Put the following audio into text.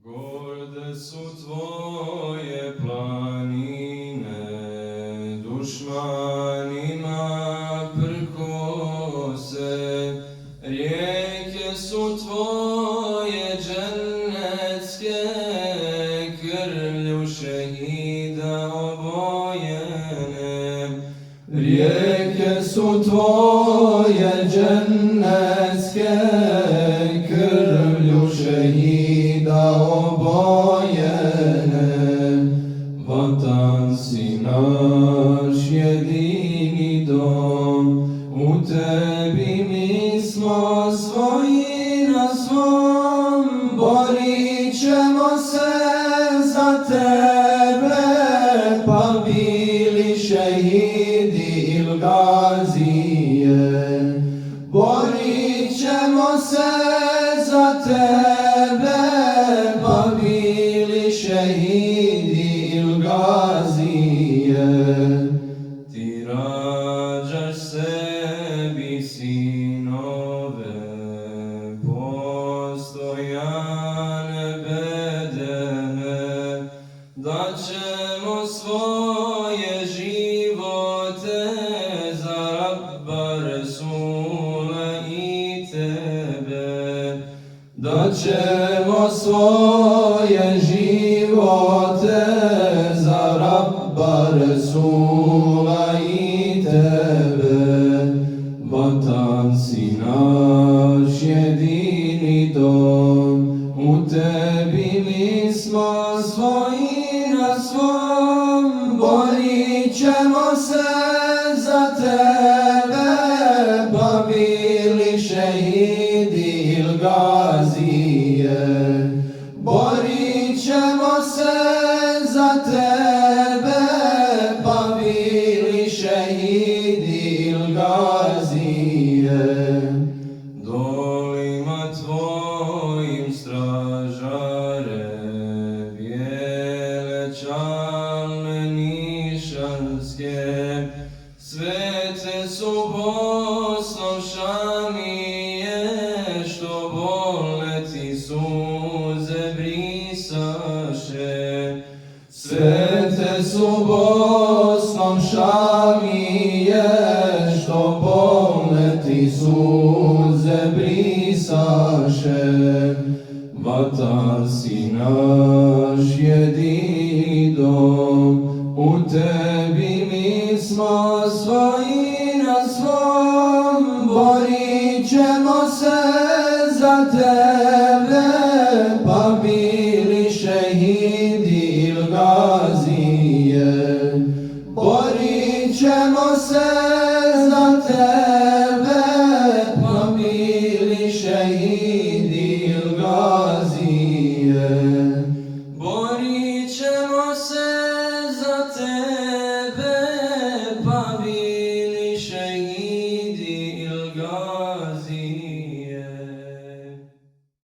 Gorde su tvoje planine, dušmanima prkose, rijeke su tvoje džennetske, krvlju šehida obojene. Rijeke su tvoje džennetske, krvlju šehida obojene. Vatan si naš jedini dom, u tebi mi smo svoji na svom, borit ćemo se za tebe, pa bili šehidi il gazije. Borit ćemo se za tebe, pa bili šehidi il gazije. Ti rađaš sebi sinove, postojane bedene, da ćemo svoje živote za Rabba Resula i tebe. Da ćemo svoje živote za Rabba Resula i tebe. Vatan si naš jedini dom, u tebi mi smo svoji na svom, borit ćemo se za tebe, pa bili šehidi il gazije. Borit ćemo se za tebe, pa bili šehidi il gazije. Dolima tvojim stražare, bijele čalne nišanske, svete su Bosnom Šamije, što bolne ti suze brisaše. Svete su Bosnom Šamije, što bolne ti suze brisaše. Vatan si naš jedini dom, u tebi mi smo svoji na svom, borit ćemo se za tebe, pa bili šehidi il gazije. Borit ćemo se za tebe,